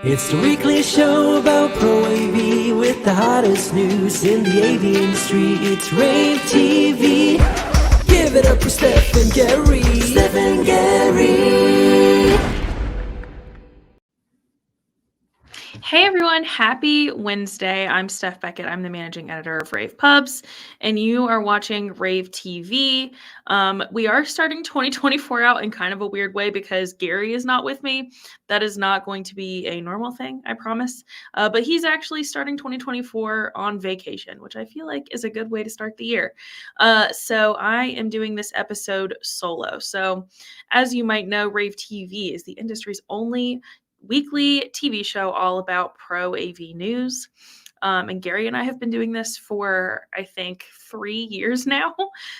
It's the weekly show about Pro AV with the hottest news in the AV industry. It's rAVe TV. Give it up for Steph and Gary. Steph and Gary. Hey everyone, happy Wednesday. I'm Steph Beckett. I'm the managing editor of rAVe Pubs, and you are watching rAVe TV. We are starting 2024 out in kind of a weird way because Gary is not with me. That is not going to be a normal thing, I promise. But he's actually starting 2024 on vacation, which I feel like is a good way to start the year. So I am doing this episode solo. So as you might know, rAVe TV is the industry's only weekly TV show all about pro AV news. And Gary and I have been doing this for, I think, 3 years now.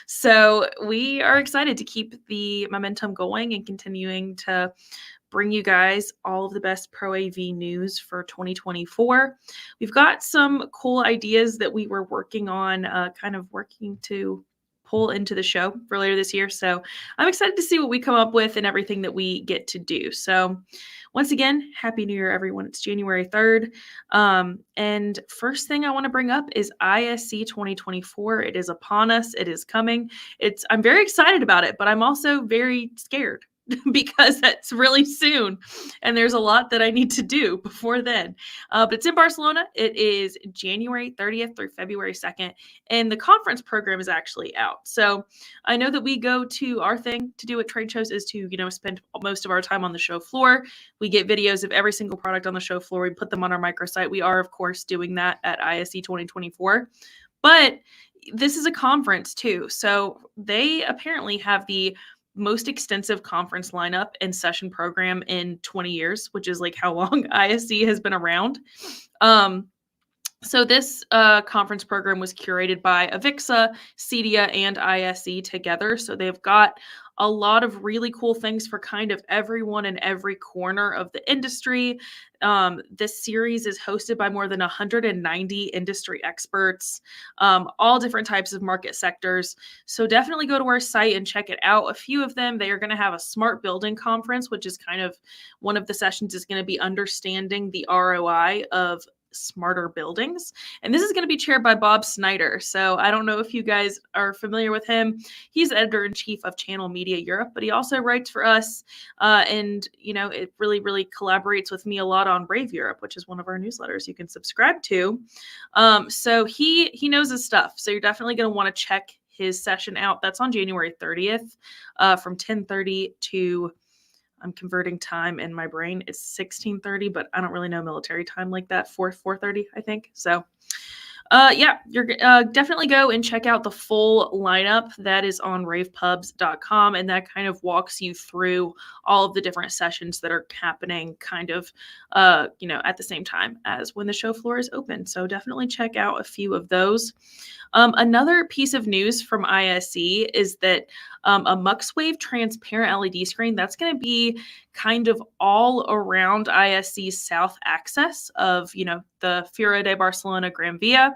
So we are excited to keep the momentum going and continuing to bring you guys all of the best pro AV news for 2024. We've got some cool ideas that we were working on, kind of working to pull into the show for later this year. So I'm excited to see what we come up with and everything that we get to do. So once again, Happy New Year, everyone. It's January 3rd. And first thing I want to bring up is ISE 2024. It is upon us. It is coming. I'm very excited about it, but I'm also very scared because that's really soon. And there's a lot that I need to do before then. But it's in Barcelona. It is January 30th through February 2nd. And the conference program is actually out. So I know that we go to our thing to do at trade shows is to, spend most of our time on the show floor. We get videos of every single product on the show floor. We put them on our microsite. We are, of course, doing that at ISE 2024. But this is a conference too. So they apparently have the most extensive conference lineup and session program in 20 years, which is like how long ISE has been around. So this conference program was curated by Avixa, CEDIA, and ISE together. So they've got a lot of really cool things for kind of everyone in every corner of the industry. This series is hosted by more than 190 industry experts, all different types of market sectors. So definitely go to our site and check it out. A few of them, they are going to have a smart building conference, which is kind of one of the sessions is going to be understanding the ROI of smarter buildings. And this is going to be chaired by Bob Snyder. So I don't know if you guys are familiar with him. He's editor-in-chief of Channel Media Europe, but he also writes for us. And, it really, really collaborates with me a lot on rAVe Europe, which is one of our newsletters you can subscribe to. So he knows his stuff. So you're definitely going to want to check his session out. That's on January 30th from 10:30 to I'm converting time in my brain. It's 16:30, but I don't really know military time like that. 4:30, I think. So, you're definitely go and check out the full lineup that is on ravepubs.com, and that kind of walks you through all of the different sessions that are happening kind of, at the same time as when the show floor is open. So definitely check out a few of those. Another piece of news from ISE is that a MuxWave transparent LED screen, that's going to be kind of all around ISE's south axis of, the Fira de Barcelona Gran Via.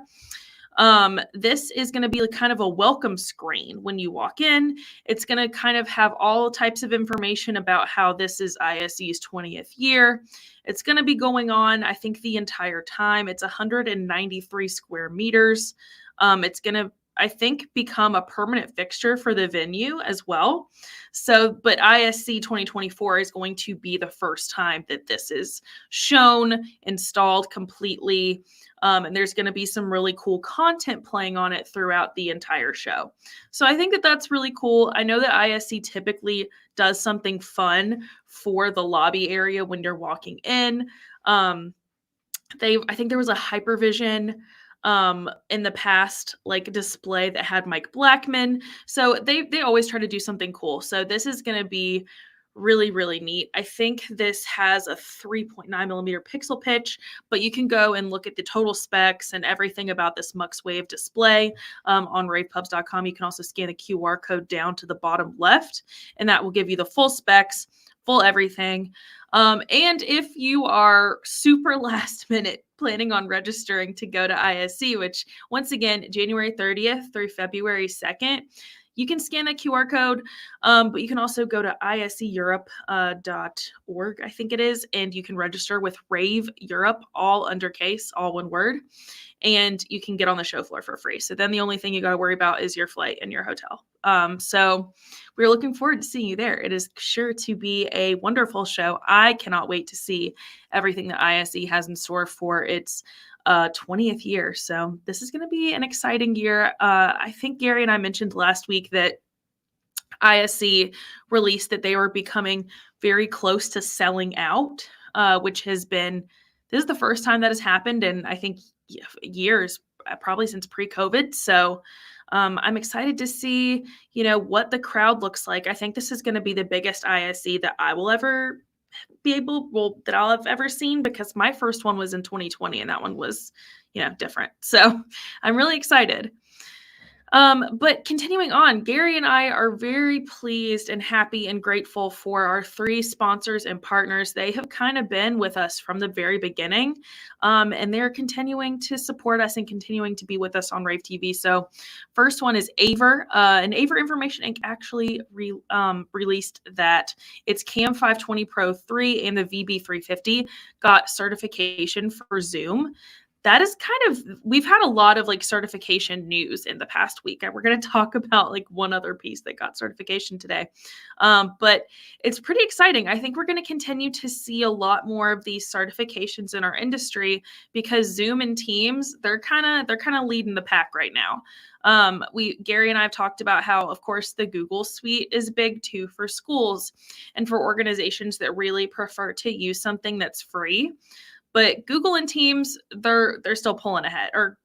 This is going to be kind of a welcome screen when you walk in. It's going to kind of have all types of information about how this is ISE's 20th year. It's going to be going on, I think, the entire time. It's 193 square meters. It's going to, I think, become a permanent fixture for the venue as well. So, but ISE 2024 is going to be the first time that this is shown, installed completely. And there's going to be some really cool content playing on it throughout the entire show. So I think that that's really cool. I know that ISE typically does something fun for the lobby area when you're walking in. I think there was a Hypervision in the past, like display that had Mike Blackman. So they always try to do something cool. So this is going to be really, really neat. I think this has a 3.9 millimeter pixel pitch, but you can go and look at the total specs and everything about this MuxWave display on ravepubs.com. You can also scan the QR code down to the bottom left, and that will give you the full specs, full everything. And if you are super last minute planning on registering to go to ISE, which once again, January 30th through February 2nd, you can scan that QR code, but you can also go to iseeurope.org, I think it is, and you can register with rAVe Europe, all undercase, all one word, and you can get on the show floor for free. So then the only thing you got to worry about is your flight and your hotel. So we're looking forward to seeing you there. It is sure to be a wonderful show. I cannot wait to see everything that ISE has in store for its 20th year. So this is going to be an exciting year. I think Gary and I mentioned last week that ISE released that they were becoming very close to selling out, which has been, this is the first time that has happened in, I think, years, probably since pre-COVID. So I'm excited to see, what the crowd looks like. I think this is going to be the biggest ISE that I will ever that I'll have ever seen, because my first one was in 2020 and that one was, different. So I'm really excited. But continuing on, Gary and I are very pleased and happy and grateful for our 3 sponsors and partners. They have kind of been with us from the very beginning, and they're continuing to support us and continuing to be with us on rAVe TV. So first one is Aver, and Aver Information Inc. actually released that its Cam 520 Pro 3 and the VB350 got certification for Zoom. That is we've had a lot of certification news in the past week. And we're going to talk about one other piece that got certification today. But it's pretty exciting. I think we're going to continue to see a lot more of these certifications in our industry, because Zoom and Teams, they're kind of leading the pack right now. Gary and I have talked about how, of course, the Google Suite is big too for schools and for organizations that really prefer to use something that's free. But Google and Teams, they're still pulling ahead, or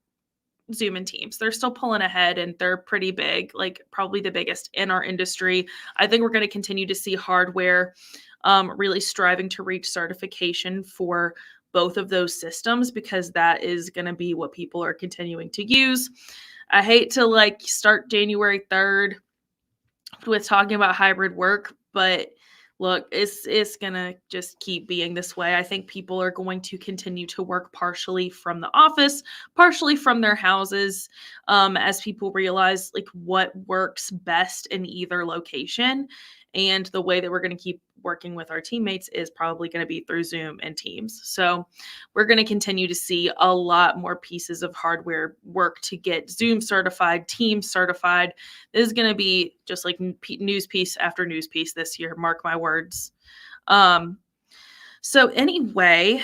Zoom and Teams, they're still pulling ahead, and they're pretty big, probably the biggest in our industry. I think we're going to continue to see hardware really striving to reach certification for both of those systems, because that is going to be what people are continuing to use. I hate to start January 3rd with talking about hybrid work, but look, it's going to just keep being this way. I think people are going to continue to work partially from the office, partially from their houses, as people realize what works best in either location. And the way that we're going to keep working with our teammates is probably going to be through Zoom and Teams. So we're going to continue to see a lot more pieces of hardware work to get Zoom certified, Teams certified. This is going to be just news piece after news piece this year. Mark my words. So anyway,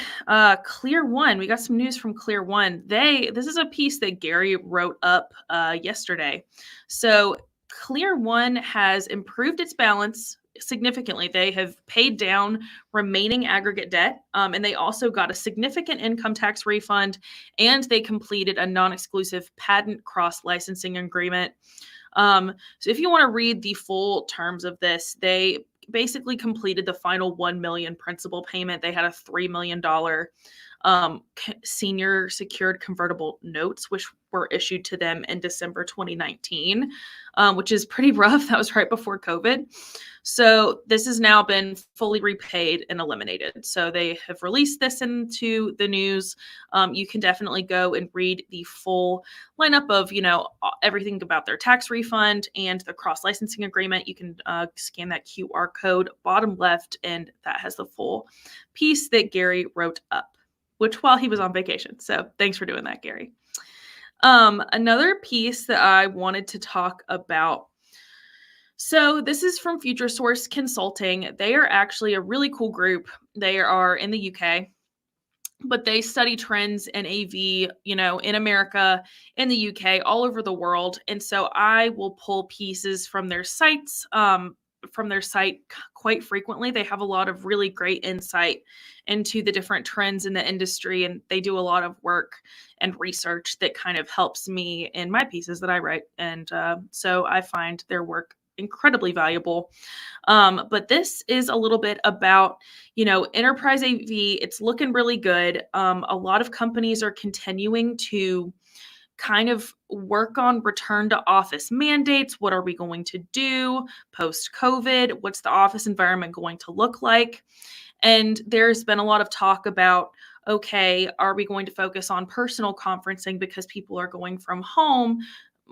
Clear One, we got some news from Clear One. This is a piece that Gary wrote up yesterday. So Clear One has improved its balance significantly. They have paid down remaining aggregate debt, and they also got a significant income tax refund, and they completed a non-exclusive patent cross-licensing agreement. So if you want to read the full terms of this, they basically completed the final $1 million principal payment. They had a $3 million senior secured convertible notes, which were issued to them in December 2019, which is pretty rough. That was right before COVID. So this has now been fully repaid and eliminated. So they have released this into the news. You can definitely go and read the full lineup of, everything about their tax refund and the cross-licensing agreement. You can scan that QR code bottom left, and that has the full piece that Gary wrote up, which while he was on vacation. So thanks for doing that, Gary. Another piece that I wanted to talk about. So this is from Future Source Consulting. They are actually a really cool group. They are in the UK, but they study trends in AV, in America, in the UK, all over the world. And so I will pull pieces from their sites, from their site quite frequently. They have a lot of really great insight into the different trends in the industry, and they do a lot of work and research that kind of helps me in my pieces that I write. And so I find their work incredibly valuable. But this is a little bit about, enterprise AV. It's looking really good. A lot of companies are continuing to kind of work on return to office mandates. What are we going to do post-COVID? What's the office environment going to look like? And there's been a lot of talk about, okay, are we going to focus on personal conferencing because people are going from home?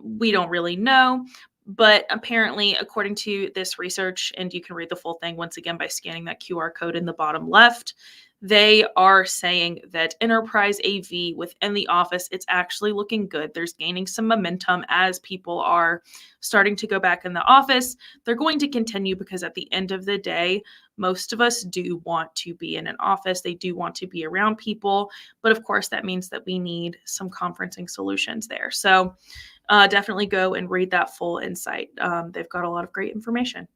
We don't really know. But apparently, according to this research, and you can read the full thing once again by scanning that QR code in the bottom left, they are saying that enterprise AV within the office, it's actually looking good. There's gaining some momentum as people are starting to go back in the office. They're going to continue because at the end of the day, most of us do want to be in an office. They do want to be around people. But of course, that means that we need some conferencing solutions there. So definitely go and read that full insight. They've got a lot of great information.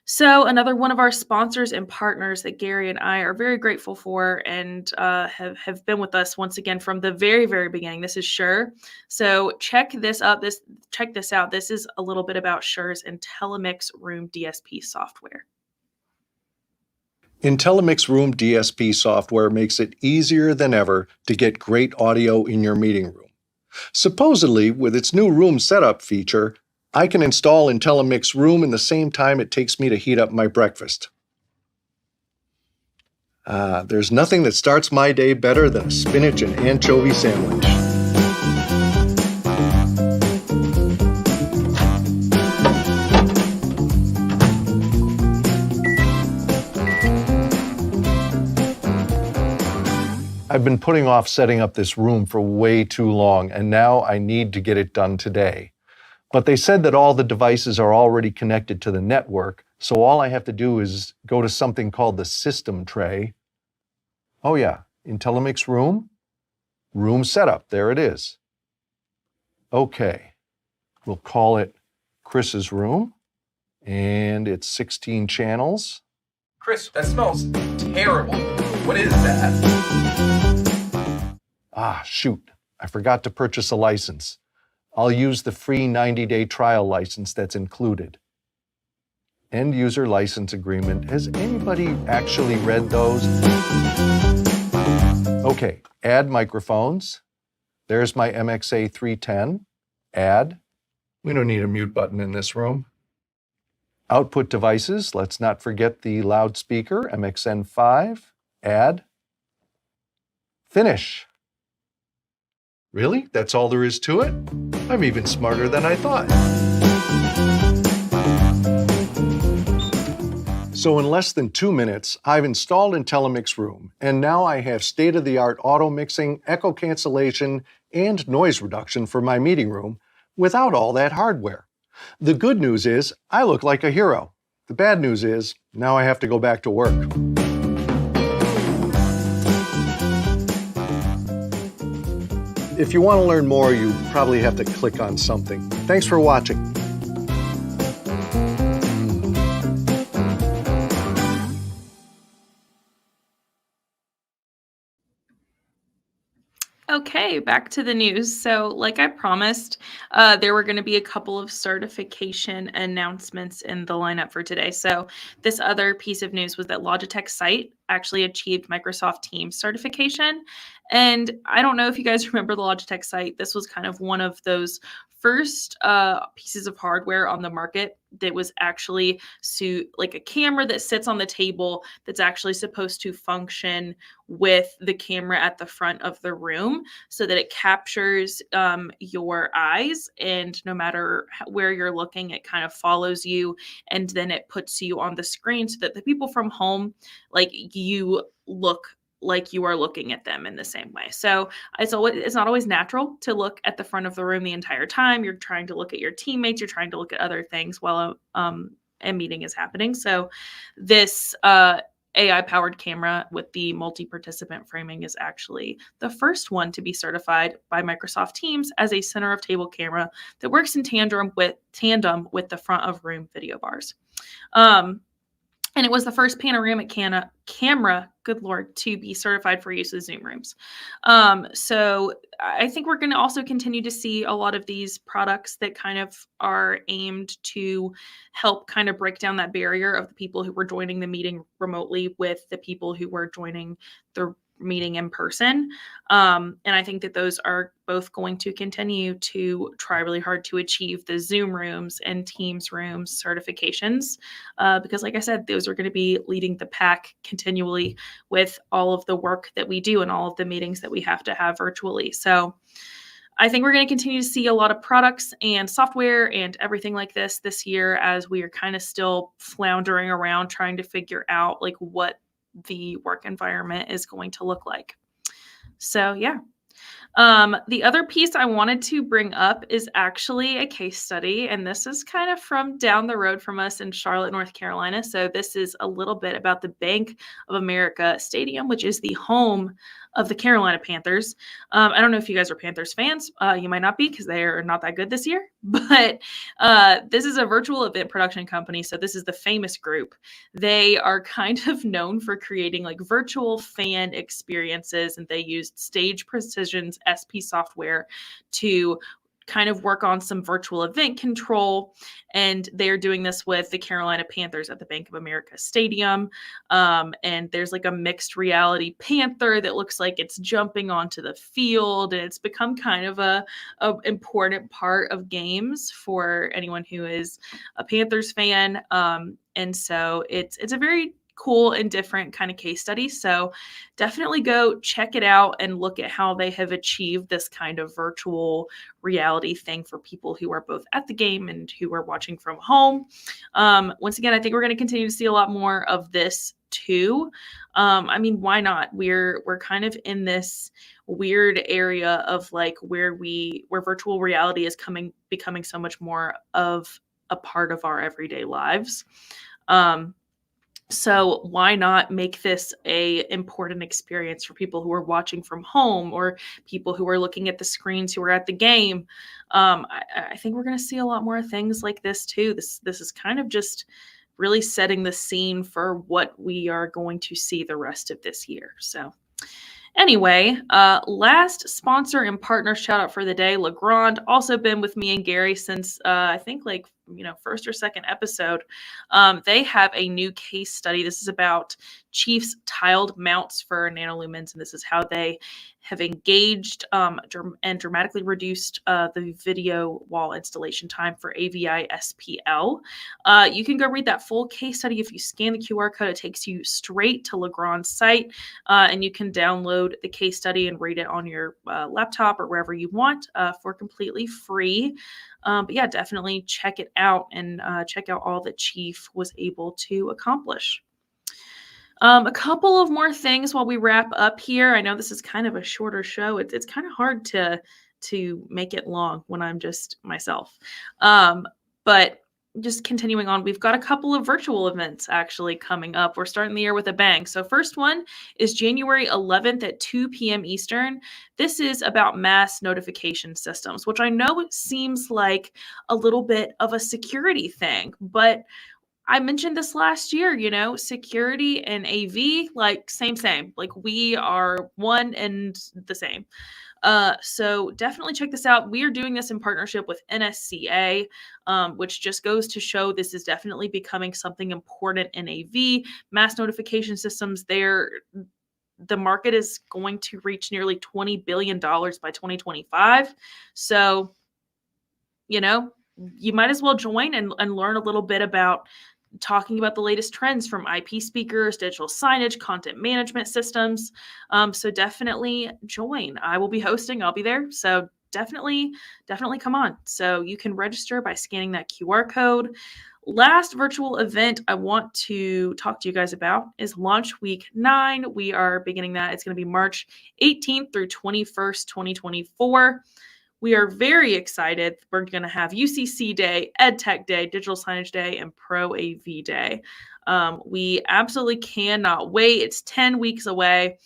So another one of our sponsors and partners that Gary and I are very grateful for and have been with us once again from the very, very beginning. This is Shure. So check this out. Check this out. This is a little bit about Shure's Intelix Room DSP software. Intelix Room DSP software makes it easier than ever to get great audio in your meeting room. Supposedly, with its new room setup feature, I can install Intelix Room in the same time it takes me to heat up my breakfast. There's nothing that starts my day better than a spinach and anchovy sandwich. I've been putting off setting up this room for way too long, and now I need to get it done today. But they said that all the devices are already connected to the network, so all I have to do is go to something called the system tray. Oh yeah, Intelix Room, room setup, there it is. Okay, we'll call it Chris's room, and it's 16 channels. Chris, that smells terrible. What is that? Shoot, I forgot to purchase a license. I'll use the free 90-day trial license that's included. End user license agreement. Has anybody actually read those? Okay, add microphones. There's my MXA 310. Add. We don't need a mute button in this room. Output devices. Let's not forget the loudspeaker, MXN 5. Add. Finish. Really? That's all there is to it? I'm even smarter than I thought. So in less than 2 minutes, I've installed Intelix Room, and now I have state-of-the-art auto mixing, echo cancellation, and noise reduction for my meeting room without all that hardware. The good news is I look like a hero. The bad news is now I have to go back to work. If you want to learn more, you probably have to click on something. Thanks for watching. Okay, back to the news. So, like I promised, there were going to be a couple of certification announcements in the lineup for today. So, this other piece of news was that Logitech Site actually achieved Microsoft Teams certification. And I don't know if you guys remember the Logitech Site. This was kind of one of those first pieces of hardware on the market that was actually like a camera that sits on the table that's actually supposed to function with the camera at the front of the room so that it captures your eyes, and no matter where you're looking, it kind of follows you, and then it puts you on the screen so that the people from home, like, you look like you are looking at them in the same way. So it's not always natural to look at the front of the room the entire time. You're trying to look at your teammates. You're trying to look at other things while a meeting is happening. So this AI-powered camera with the multi-participant framing is actually the first one to be certified by Microsoft Teams as a center-of-table camera that works in tandem with the front-of-room video bars. And it was the first panoramic camera, good Lord, to be certified for use with Zoom rooms. So I think we're going to also continue to see a lot of these products that kind of are aimed to help kind of break down that barrier of the people who were joining the meeting remotely with the people who were joining the meeting in person. And I think that those are both going to continue to try really hard to achieve the Zoom rooms and Teams rooms certifications. Because like I said, those are going to be leading the pack continually with all of the work that we do and all of the meetings that we have to have virtually. So I think we're going to continue to see a lot of products and software and everything like this year, as we are kind of still floundering around trying to figure out like what the work environment is going to look like. So yeah. The other piece I wanted to bring up is actually a case study, and this is kind of from down the road from us in Charlotte, North Carolina. So this is a little bit about the Bank of America Stadium, which is the home of the Carolina Panthers. I don't know if you guys are Panthers fans. You might not be, because they are not that good this year. But this is a virtual event production company. So this is the Famous Group. They are kind of known for creating like virtual fan experiences, and they used Stage Precision's SP software to kind of work on some virtual event control. And they're doing this with the Carolina Panthers at the Bank of America Stadium. And there's like a mixed reality panther that looks like it's jumping onto the field. And it's become kind of a important part of games for anyone who is a Panthers fan. And so it's a very cool and different kind of case study. So definitely go check it out and look at how they have achieved this kind of virtual reality thing for people who are both at the game and who are watching from home. Once again, I think we're going to continue to see a lot more of this too. I mean, why not? We're kind of in this weird area of like where virtual reality is becoming so much more of a part of our everyday lives. So why not make this a important experience for people who are watching from home or people who are looking at the screens who are at the game? I think we're going to see a lot more things like this too. This is kind of just really setting the scene for what we are going to see the rest of this year. So anyway, last sponsor and partner shout out for the day, Legrand, also been with me and Gary since I think like, first or second episode. They have a new case study. This is about Chiefs tiled mounts for nanolumens, and this is how they have engaged and dramatically reduced the video wall installation time for AVI SPL. You can go read that full case study. If you scan the QR code, it takes you straight to Legrand's site, and you can download the case study and read it on your laptop or wherever you want for completely free. But yeah, definitely check it out and check out all that Chief was able to accomplish. A couple of more things while we wrap up here. I know this is kind of a shorter show. It's kind of hard to make it long when I'm just myself. But just continuing on, we've got a couple of virtual events actually coming up. We're starting the year with a bang. So first one is January 11th at 2 p.m. Eastern. This is about mass notification systems, which I know it seems like a little bit of a security thing, but I mentioned this last year, security and AV, like same, like we are one and the same. So definitely check this out. We are doing this in partnership with NSCA, which just goes to show this is definitely becoming something important in AV. Mass notification systems, the market is going to reach nearly $20 billion by 2025. So, you might as well join and learn a little bit about talking about the latest trends from IP speakers, digital signage, content management systems. So definitely join. I will be hosting. I'll be there. So definitely come on. So you can register by scanning that QR code. Last virtual event I want to talk to you guys about is Launch Week 9. We are beginning that. It's going to be March 18th through 21st, 2024. We are very excited. We're going to have UCC Day, EdTech Day, Digital Signage Day, and Pro AV Day. We absolutely cannot wait. It's 10 weeks away.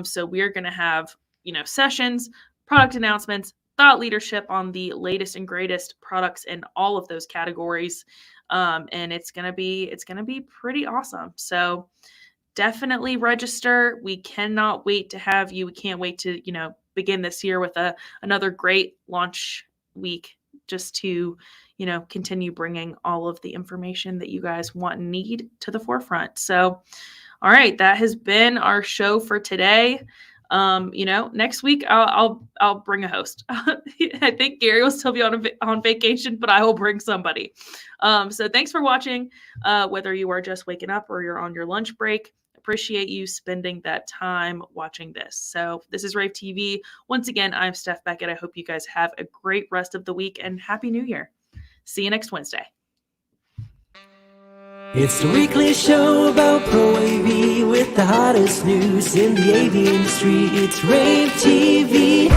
So we're going to have, sessions, product announcements, thought leadership on the latest and greatest products in all of those categories. And it's going to be pretty awesome. So definitely register. We cannot wait to have you. We can't wait to, begin this year with another great launch week, just to, continue bringing all of the information that you guys want and need to the forefront. So, all right, that has been our show for today. Next week I'll bring a host. I think Gary will still be on vacation, but I will bring somebody. So thanks for watching, whether you are just waking up or you're on your lunch break. appreciate you spending that time watching this. So this is rAVe TV. Once again, I'm Steph Beckett. I hope you guys have a great rest of the week and Happy New Year. See you next Wednesday. It's the weekly show about Pro AV with the hottest news in the AV industry. It's rAVe TV.